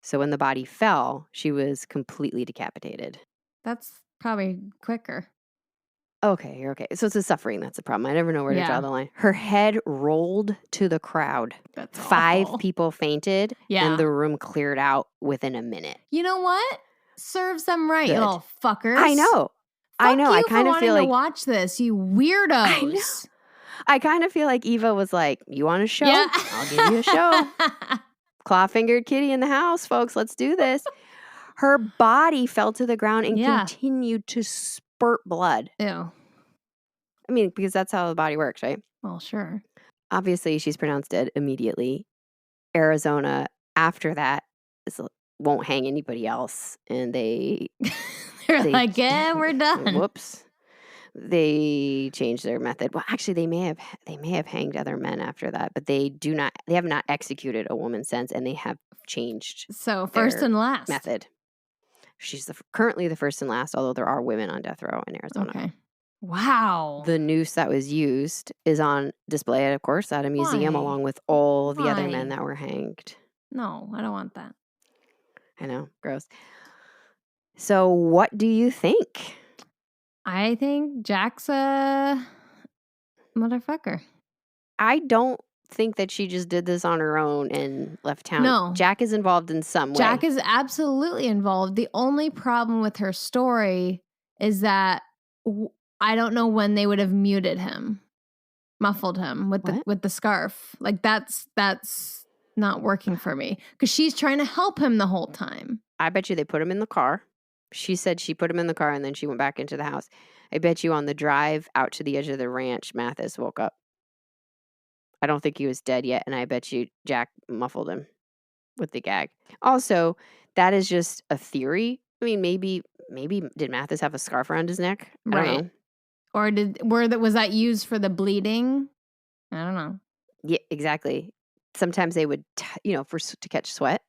So when the body fell, she was completely decapitated. That's probably quicker. Okay, you're okay. So it's the suffering that's the problem. I never know where to draw the line. Her head rolled to the crowd. That's 5 awful. people fainted, and the room cleared out within a minute. You know what? Serves them right, you little fuckers. I know. Fuck I you kind for of feel wanting like to watch this, you weirdos. I kind of feel like Eva was like, "You want a show? Yeah. I'll give you a show." Claw-fingered kitty in the house, folks. Let's do this. Her body fell to the ground and continued to spurt blood. Ew. I mean, because that's how the body works, right? Well, sure. Obviously, she's pronounced dead immediately. Arizona, after that, won't hang anybody else, and they're like, yeah, we're done. Whoops. They changed their method. Well, actually, they may have hanged other men after that, but they have not executed a woman since, and they have changed. So first and last method. She's currently the first and last, although there are women on death row in Arizona. Okay. Wow. The noose that was used is on display, of course, at a museum, along with all the other men that were hanged. No, I don't want that. I know, gross. So, what do you think? I think Jack's a motherfucker. I don't think that she just did this on her own and left town. No. Jack is involved in some way. Jack is absolutely involved. The only problem with her story is that I don't know when they would have muted him, muffled him with the scarf. Like that's not working for me because she's trying to help him the whole time. I bet you they put him in the car. She said she put him in the car and then she went back into the house. I bet you on the drive out to the edge of the ranch, Mathis woke up. I don't think he was dead yet, and I bet you Jack muffled him with the gag. Also, that is just a theory. I mean, maybe did Mathis have a scarf around his neck? I don't know. Or was that used for the bleeding? I don't know. Yeah, exactly. Sometimes they would, to catch sweat.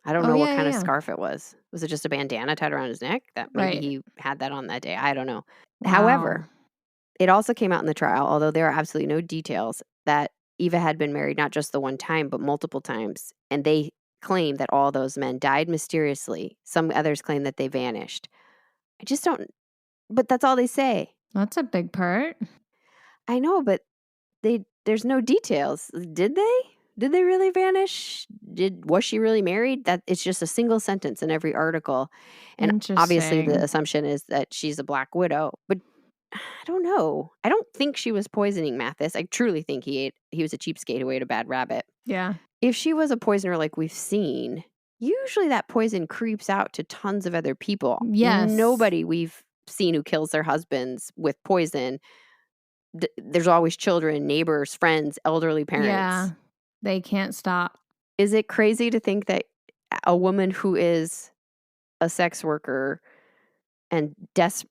I don't know what kind of scarf it was. Was it just a bandana tied around his neck? That maybe he had that on that day. I don't know. Wow. However, it also came out in the trial, although there are absolutely no details, that Eva had been married not just the one time, but multiple times. And they claim that all those men died mysteriously. Some others claim that they vanished. I just don't, but that's all they say. That's a big part. I know, but there's no details. Did they? Did they really vanish? Was she really married? That it's just a single sentence in every article. And obviously the assumption is that she's a black widow. But I don't know. I don't think she was poisoning Mathis. I truly think he was a cheapskate who ate a bad rabbit. Yeah. If she was a poisoner like we've seen, usually that poison creeps out to tons of other people. Yes. Nobody we've seen who kills their husbands with poison. There's always children, neighbors, friends, elderly parents. Yeah. They can't stop. Is it crazy to think that a woman who is a sex worker and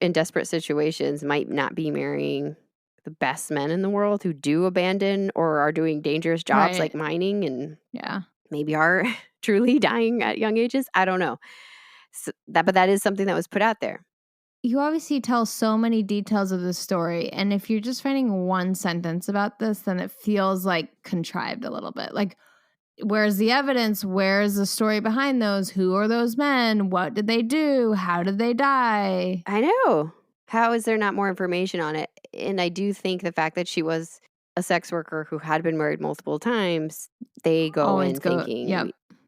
in desperate situations might not be marrying the best men in the world who do abandon or are doing dangerous jobs like mining and maybe are truly dying at young ages? I don't know. But that is something that was put out there. You obviously tell so many details of the story, and if you're just writing one sentence about this, then it feels like contrived a little bit. Like, where's the evidence? Where's the story behind those? Who are those men? What did they do? How did they die? I know. How is there not more information on it? And I do think the fact that she was a sex worker who had been married multiple times, they go Always in go, thinking yep,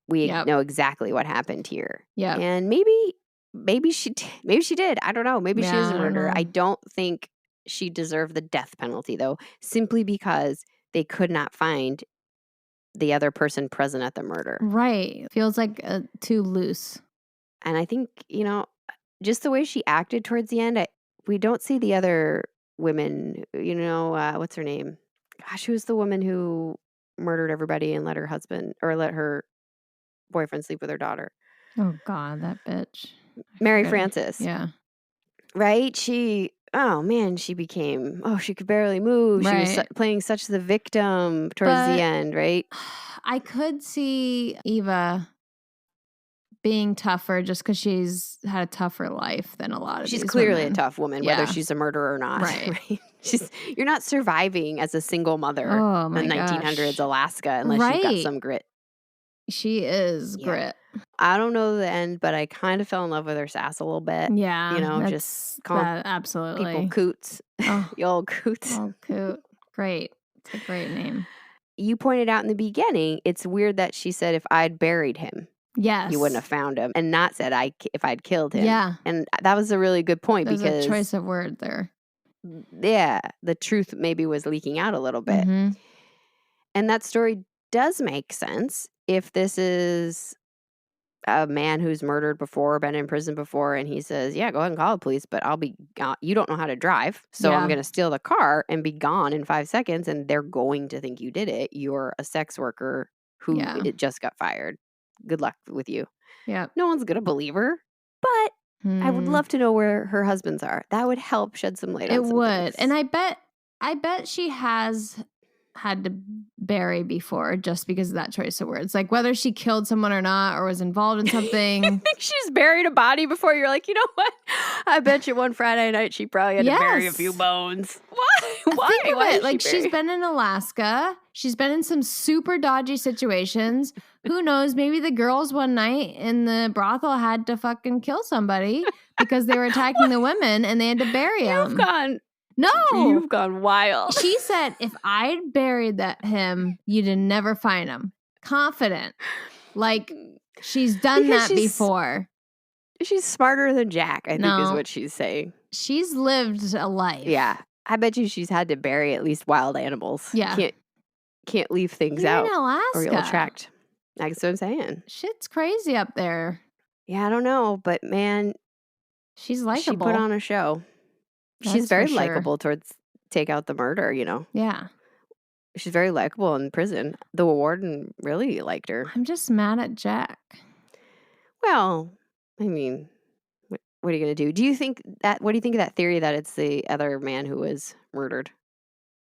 we yep, know exactly what happened here. yep. And maybe she did. I don't know. Maybe she is Yeah, a I don't murderer. I know. don't think she deserved the death penalty though, simply because they could not find the other person present at the murder. Right. Feels like too loose. And I think, just the way she acted towards the end, we don't see the other women, what's her name? Gosh, who's the woman who murdered everybody and let her boyfriend sleep with her daughter? Oh, God, that bitch. Mary Forget it. Frances. Yeah. Right? She could barely move. She was Right. playing such the victim towards the But end, right? I could see Eva being tougher just because she's had a tougher life than a lot of She's these clearly a women. tough woman, whether Yeah. she's a murderer or not, Right. right? You're not surviving as a single mother Oh, in my 1900s gosh. Alaska unless you've got Right. some grit. She is Yeah. grit. I don't know the end, but I kind of fell in love with her sass a little bit. Yeah. Just calling people Absolutely. coots. Oh, You old coots. oh, coot. Great. It's a great name. You pointed out in the beginning, it's weird that she said if I'd buried him, Yes. you wouldn't have found him, and not said if I'd killed him. Yeah. And that was a really good point There's because a choice of word there. yeah, the truth maybe was leaking out a little bit. Mm-hmm. And that story does make sense if this is a man who's murdered before, been in prison before, and he says, yeah, go ahead and call the police, but I'll be gone. You don't know how to drive, so I'm Yeah. going to steal the car and be gone in 5 seconds, and they're going to think you did it. You're a sex worker who Yeah. it just got fired. Good luck with you. Yep. No one's going to believe her, but I would love to know where her husbands are. That would help shed some light on some would. things. And I bet she has had to bury before just because of that choice of words. Like whether she killed someone or not or was involved in something. I think she's buried a body before. You're like, you know what? I bet you one Friday night she probably had to bury a few bones. Why? Why? Think of Why it. is Like she she's been in Alaska. She's been in some super dodgy situations. Who knows? Maybe the girls one night in the brothel had to fucking kill somebody because they were attacking the women and they had to bury them. You've gone wild. She said, if I'd buried him, you'd never find him. Confident. Like, she's done that before. She's smarter than Jack, I think is what she's saying. She's lived a life. Yeah. I bet you she's had to bury at least wild animals. Yeah. Can't leave things You're out. in Alaska. Or you'll attract. That's what I'm saying. Shit's crazy up there. Yeah, I don't know. But man, she's likable. She put on a show. She's very likable towards take out the murder, Yeah. She's very likable in prison. The warden really liked her. I'm just mad at Jack. Well, I mean, what are you going to do? What do you think of that theory that it's the other man who was murdered?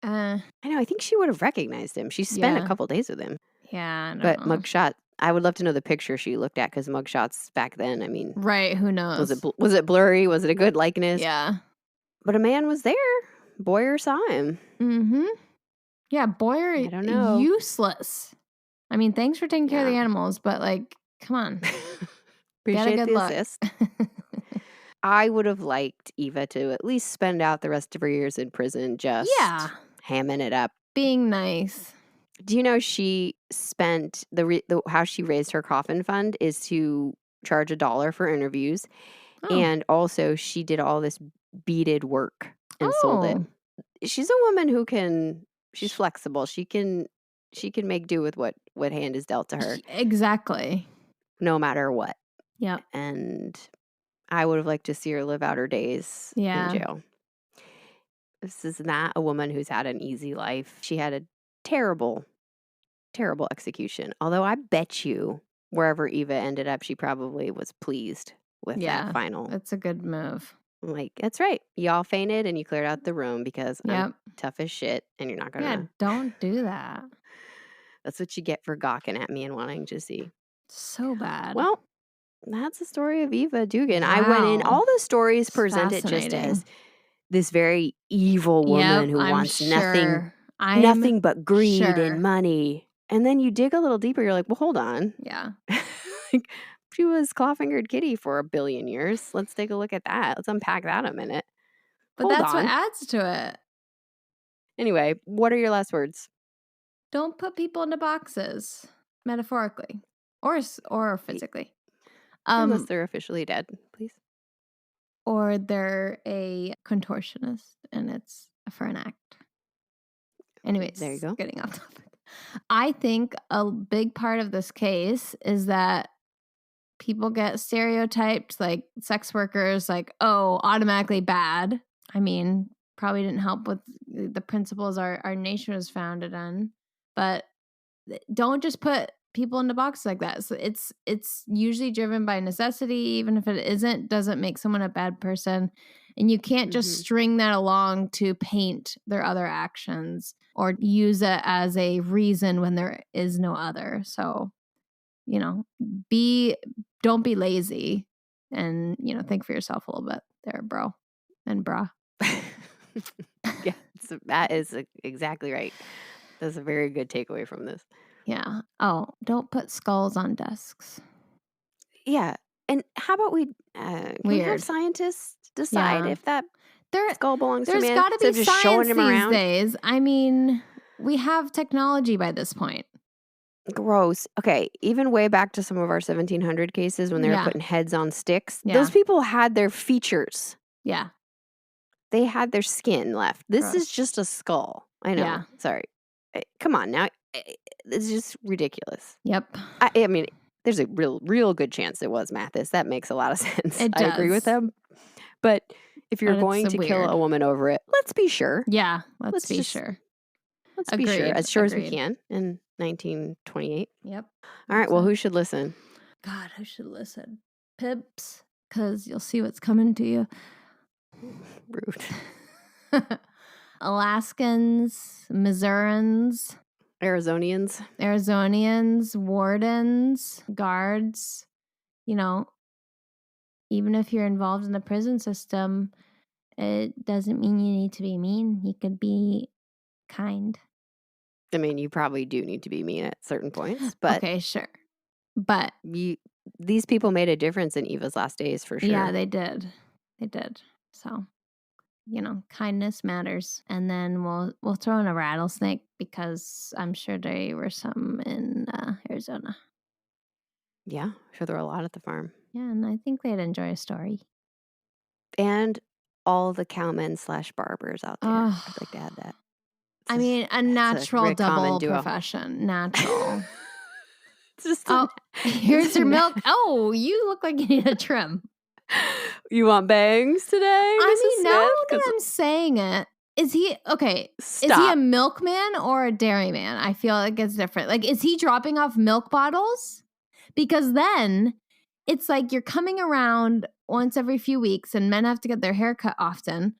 I know. I think she would have recognized him. She spent a couple days with him. Yeah, I But don't know. mugshot, I would love to know the picture she looked at because mugshots back then, I mean. Right, who knows? Was it blurry? Was it a good likeness? Yeah. But a man was there. Boyer saw him. Mm-hmm. Yeah, Boyer, I don't know. useless. I mean, thanks for taking care of the animals, but like, come on. Get a good look. Assist. I would have liked Eva to at least spend out the rest of her years in prison just hamming it up. Being nice. Do you know she spent how she raised her coffin fund is to charge $1 for interviews. Oh. And also she did all this beaded work and sold it. She's a woman who she's flexible. She can make do with what hand is dealt to her. Exactly. No matter what. Yep. And I would have liked to see her live out her days in jail. This is not a woman who's had an easy life. She had a terrible, terrible execution. Although I bet you wherever Eva ended up, she probably was pleased with that final. That's a good move. I'm like, that's right. Y'all fainted and you cleared out the room because I'm tough as shit and you're not going to. Yeah, don't do that. That's what you get for gawking at me and wanting to see. So bad. Well, That's the story of Eva Dugan. I went in, Wow. all the stories It's present it just fascinating. as this very evil woman who I'm wants nothing sure. but greed sure. and money. And then you dig a little deeper, you're like, well, hold on. Yeah. Like, she was claw-fingered kitty for 1 billion years. Let's take a look at that. Let's unpack that a minute. But Hold that's what on. adds to it. Anyway, what are your last words? Don't put people into boxes, metaphorically or physically. Unless they're officially dead, please. Or they're a contortionist and it's for an act. Anyways, There you go. getting off topic. I think a big part of this case is that people get stereotyped, like sex workers, like, oh, automatically bad. I mean, probably didn't help with the principles our nation was founded on. But don't just put people into boxes like that. So it's usually driven by necessity, even if it isn't, doesn't make someone a bad person. And you can't just string that along to paint their other actions or use it as a reason when there is no other. So, don't be lazy and, think for yourself a little bit there, bro and brah. Yeah, that is exactly right. That's a very good takeaway from this. Yeah. Oh, don't put skulls on desks. Yeah. And how about we have scientists decide if that skull belongs to a man? There's got to be just science showing him these around? days. I mean, we have technology by this point. Gross. Okay, even way back to some of our 1700 cases when they were putting heads on sticks, those people had their features. Yeah. They had their skin left. This is Gross. just a skull. I know. Yeah. Sorry. Come on now. It's just ridiculous. Yep. I mean, there's a real good chance it was Mathis. That makes a lot of sense. It I agree with does. them. But if you're But going it's to kill weird. a woman over it, let's be sure. Yeah, let's be sure. Let's be sure. As sure as we can in 1928. Yep. All right. Well, who should listen? God, who should listen? Pips, because you'll see what's coming to you. Rude. Alaskans, Missourians, Arizonians, wardens, guards. Even if you're involved in the prison system, it doesn't mean you need to be mean. You could be kind. I mean, you probably do need to be mean at certain points, but okay, sure. But these people made a difference in Eva's last days for sure. Yeah, they did. They did. So, kindness matters. And then we'll throw in a rattlesnake because I'm sure there were some in Arizona. Yeah, sure there were a lot at the farm. Yeah, and I think they'd enjoy a story. And all the cowmen / barbers out there. I'd like to add that. I mean, a natural double profession. Natural. Just here's your milk. Oh, you look like you need a trim. You want bangs today? I mean, now that I'm saying it, is he okay? Stop. Is he a milkman or a dairyman? I feel like it's different. Like, is he dropping off milk bottles? Because then it's like you're coming around once every few weeks and men have to get their hair cut often.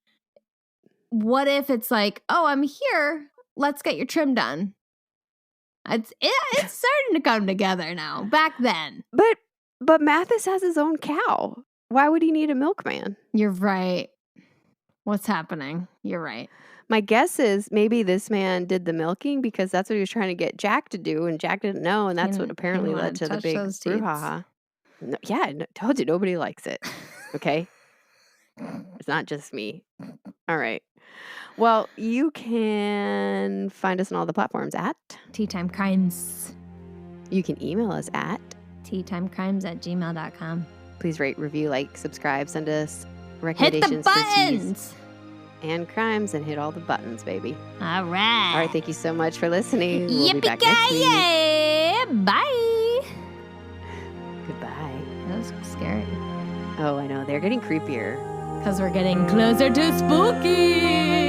What if it's like, oh, I'm here. Let's get your trim done. It's starting to come together now. Back then. But Mathis has his own cow. Why would he need a milkman? You're right. What's happening? You're right. My guess is maybe this man did the milking because that's what he was trying to get Jack to do, and Jack didn't know, and that's what apparently led to the big brouhaha. No, yeah, I told you nobody likes it. Okay? It's not just me. All right. Well, you can find us on all the platforms at Tea Time Crimes. You can email us at teatimecrimes@gmail.com. Please rate, review, like, subscribe, send us recommendations. Hit the buttons! And crimes and hit all the buttons, baby. All right. All right, thank you so much for listening. We'll be back next week. Bye. Goodbye. That was scary. Oh, I know. They're getting creepier. Because we're getting closer to spooky.